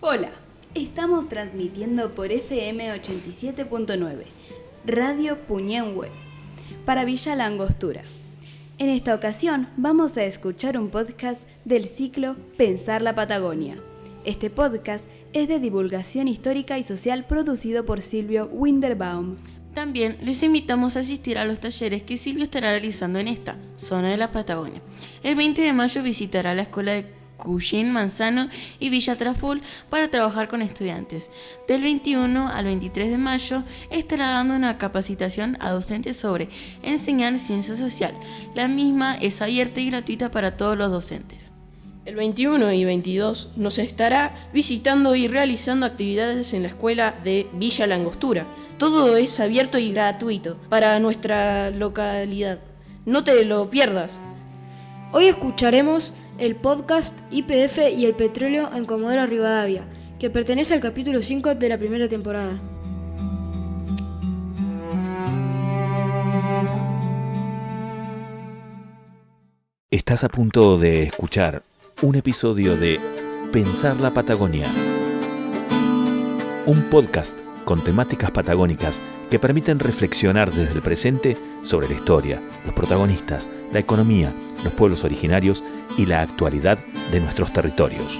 Hola, estamos transmitiendo por FM 87.9, Radio Puñenhue, para Villa La Angostura. En esta ocasión vamos a escuchar un podcast del ciclo Pensar la Patagonia. Este podcast es de divulgación histórica y social producido por Silvio Winterbaum. También les invitamos a asistir a los talleres que Silvio estará realizando en esta zona de la Patagonia. El 20 de mayo visitará la escuela de Cushing, Manzano y Villa Traful para trabajar con estudiantes. Del 21 al 23 de mayo estará dando una capacitación a docentes sobre enseñar ciencia social. La misma es abierta y gratuita para todos los docentes. El 21 y 22 nos estará visitando y realizando actividades en la escuela de Villa La Angostura. Todo es abierto y gratuito para nuestra localidad. No te lo pierdas. Hoy escucharemos el podcast YPF y el petróleo en Comodoro Rivadavia, que pertenece al capítulo 5 de la primera temporada. Estás a punto de escuchar un episodio de Pensar la Patagonia, un podcast con temáticas patagónicas que permiten reflexionar desde el presente sobre la historia, los protagonistas, la economía, los pueblos originarios y la actualidad de nuestros territorios.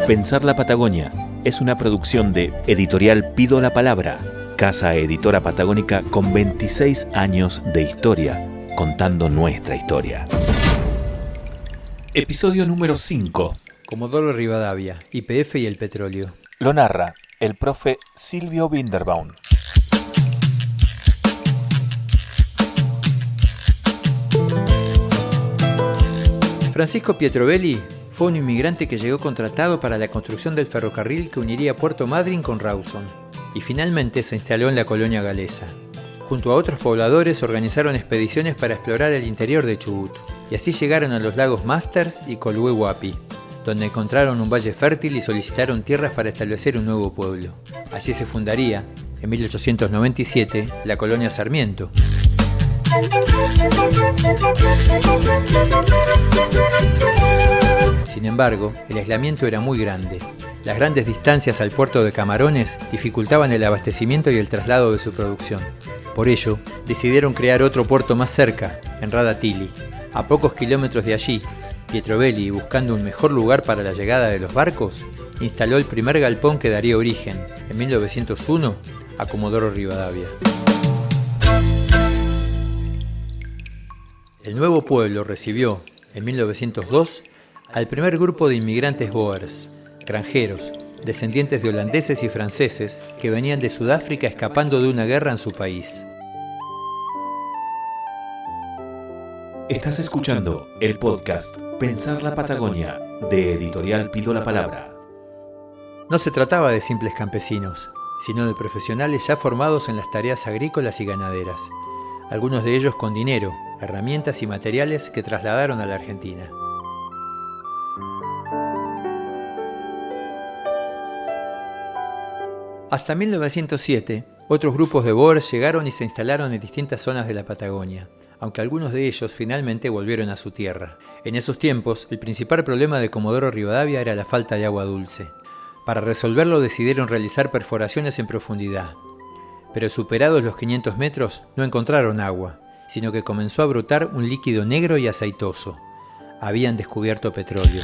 Pensar la Patagonia es una producción de Editorial Pido la Palabra, casa editora patagónica con 26 años de historia, contando nuestra historia. Episodio número 5. Comodoro Rivadavia, YPF y el petróleo. Lo narra el profe Silvio Winterbaum. Francisco Pietrovelli fue un inmigrante que llegó contratado para la construcción del ferrocarril que uniría Puerto Madryn con Rawson, y finalmente se instaló en la colonia galesa. Junto a otros pobladores organizaron expediciones para explorar el interior de Chubut, y así llegaron a los lagos Masters y Colhue Huapi, donde encontraron un valle fértil y solicitaron tierras para establecer un nuevo pueblo. Allí se fundaría, en 1897, la colonia Sarmiento. Sin embargo, el aislamiento era muy grande. Las grandes distancias al puerto de Camarones dificultaban el abastecimiento y el traslado de su producción. Por ello, decidieron crear otro puerto más cerca, en Radatili. A pocos kilómetros de allí, Pietrovelli, buscando un mejor lugar para la llegada de los barcos, instaló el primer galpón que daría origen, en 1901, a Comodoro Rivadavia. El nuevo pueblo recibió, en 1902, al primer grupo de inmigrantes boers, granjeros, descendientes de holandeses y franceses que venían de Sudáfrica escapando de una guerra en su país. Estás escuchando el podcast Pensar la Patagonia, de Editorial Pido la Palabra. No se trataba de simples campesinos, sino de profesionales ya formados en las tareas agrícolas y ganaderas, algunos de ellos con dinero, herramientas y materiales que trasladaron a la Argentina. Hasta 1907, otros grupos de boers llegaron y se instalaron en distintas zonas de la Patagonia, aunque algunos de ellos finalmente volvieron a su tierra. En esos tiempos, el principal problema de Comodoro Rivadavia era la falta de agua dulce. Para resolverlo decidieron realizar perforaciones en profundidad. Pero superados los 500 metros, no encontraron agua, sino que comenzó a brotar un líquido negro y aceitoso. Habían descubierto petróleo.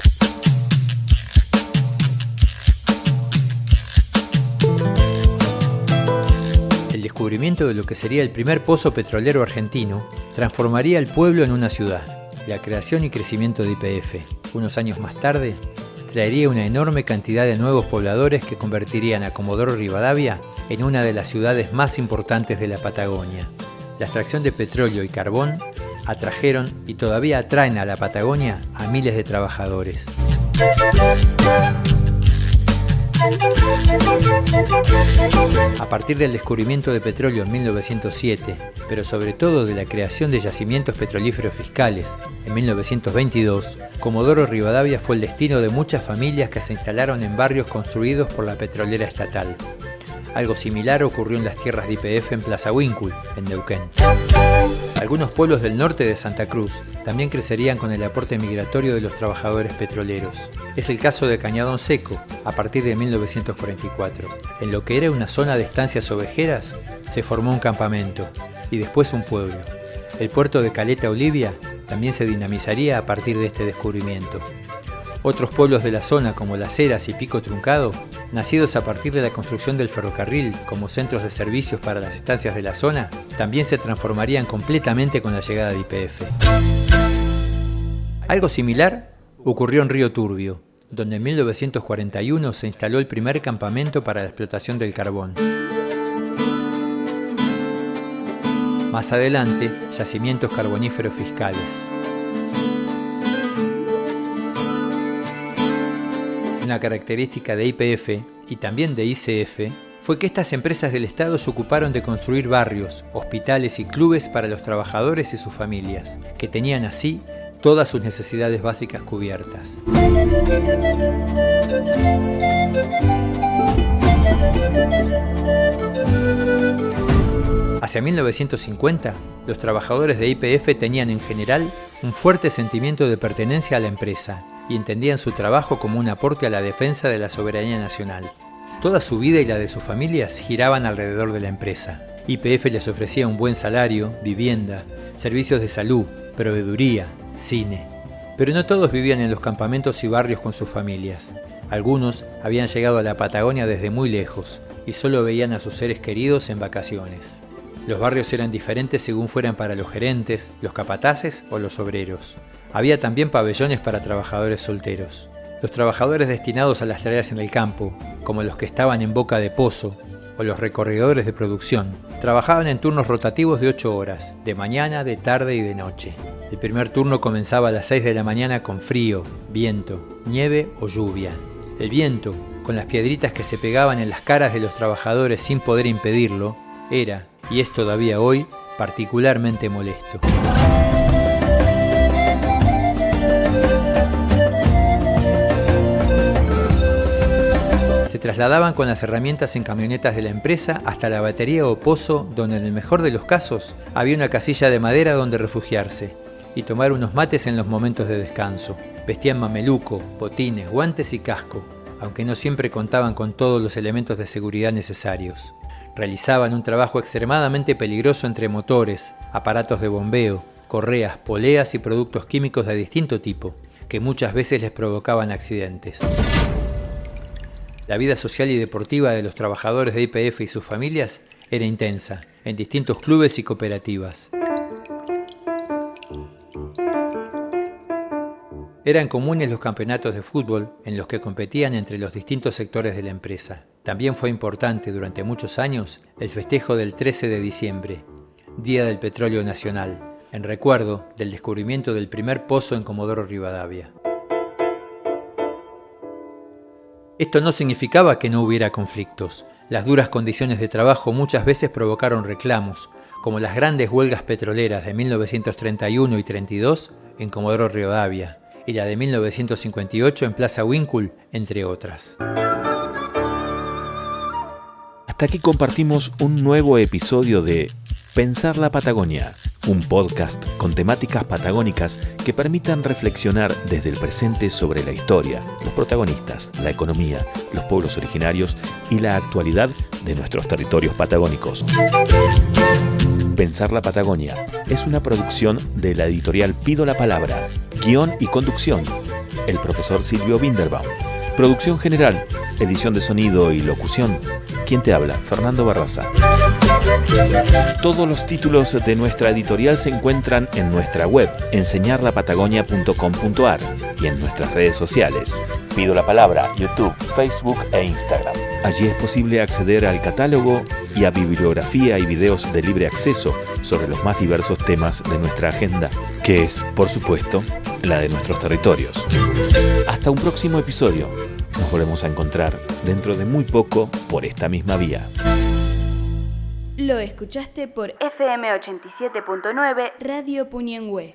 El descubrimiento de lo que sería el primer pozo petrolero argentino transformaría el pueblo en una ciudad. La creación y crecimiento de YPF, unos años más tarde, traería una enorme cantidad de nuevos pobladores que convertirían a Comodoro Rivadavia en una de las ciudades más importantes de la Patagonia. La extracción de petróleo y carbón atrajeron y todavía atraen a la Patagonia a miles de trabajadores. A partir del descubrimiento de petróleo en 1907, pero sobre todo de la creación de yacimientos petrolíferos fiscales en 1922, Comodoro Rivadavia fue el destino de muchas familias que se instalaron en barrios construidos por la petrolera estatal. Algo similar ocurrió en las tierras de YPF en Plaza Huíncul, en Neuquén. Algunos pueblos del norte de Santa Cruz también crecerían con el aporte migratorio de los trabajadores petroleros. Es el caso de Cañadón Seco, a partir de 1944. En lo que era una zona de estancias ovejeras, se formó un campamento y después un pueblo. El puerto de Caleta Olivia también se dinamizaría a partir de este descubrimiento. Otros pueblos de la zona, como Las Heras y Pico Truncado, nacidos a partir de la construcción del ferrocarril como centros de servicios para las estancias de la zona, también se transformarían completamente con la llegada de YPF. Algo similar ocurrió en Río Turbio, donde en 1941 se instaló el primer campamento para la explotación del carbón. Más adelante, yacimientos carboníferos fiscales. Una característica de YPF y también de YCF fue que estas empresas del Estado se ocuparon de construir barrios, hospitales y clubes para los trabajadores y sus familias, que tenían así todas sus necesidades básicas cubiertas. Hacia 1950, los trabajadores de YPF tenían en general un fuerte sentimiento de pertenencia a la empresa y entendían su trabajo como un aporte a la defensa de la soberanía nacional. Toda su vida y la de sus familias giraban alrededor de la empresa. YPF les ofrecía un buen salario, vivienda, servicios de salud, proveeduría, cine. Pero no todos vivían en los campamentos y barrios con sus familias. Algunos habían llegado a la Patagonia desde muy lejos y solo veían a sus seres queridos en vacaciones. Los barrios eran diferentes según fueran para los gerentes, los capataces o los obreros. Había también pabellones para trabajadores solteros. Los trabajadores destinados a las tareas en el campo, como los que estaban en boca de pozo o los recorredores de producción, trabajaban en turnos rotativos de 8 horas, de mañana, de tarde y de noche. El primer turno comenzaba a las 6 de la mañana con frío, viento, nieve o lluvia. El viento, con las piedritas que se pegaban en las caras de los trabajadores sin poder impedirlo, era, y es todavía hoy, particularmente molesto. Se trasladaban con las herramientas en camionetas de la empresa hasta la batería o pozo, donde en el mejor de los casos había una casilla de madera donde refugiarse y tomar unos mates en los momentos de descanso. Vestían mameluco, botines, guantes y casco, aunque no siempre contaban con todos los elementos de seguridad necesarios. Realizaban un trabajo extremadamente peligroso entre motores, aparatos de bombeo, correas, poleas y productos químicos de distinto tipo, que muchas veces les provocaban accidentes. La vida social y deportiva de los trabajadores de YPF y sus familias era intensa, en distintos clubes y cooperativas. Eran comunes los campeonatos de fútbol en los que competían entre los distintos sectores de la empresa. También fue importante durante muchos años el festejo del 13 de diciembre, Día del Petróleo Nacional, en recuerdo del descubrimiento del primer pozo en Comodoro Rivadavia. Esto no significaba que no hubiera conflictos. Las duras condiciones de trabajo muchas veces provocaron reclamos, como las grandes huelgas petroleras de 1931 y 32 en Comodoro Rivadavia y la de 1958 en Plaza Huíncul, entre otras. Hasta aquí compartimos un nuevo episodio de Pensar la Patagonia, un podcast con temáticas patagónicas que permitan reflexionar desde el presente sobre la historia, los protagonistas, la economía, los pueblos originarios y la actualidad de nuestros territorios patagónicos. Pensar la Patagonia es una producción de la editorial Pido la Palabra, guión y conducción, el profesor Silvio Binderbaum. Producción general, edición de sonido y locución, ¿quién te habla? Fernando Barraza. Todos los títulos de nuestra editorial se encuentran en nuestra web, enseñarlapatagonia.com.ar, y en nuestras redes sociales. Pido la Palabra, YouTube, Facebook e Instagram. Allí es posible acceder al catálogo y a bibliografía y videos de libre acceso sobre los más diversos temas de nuestra agenda, que es, por supuesto, la de nuestros territorios. Hasta un próximo episodio. Nos volvemos a encontrar dentro de muy poco por esta misma vía. Lo escuchaste por FM 87.9 Radio Puñenhue.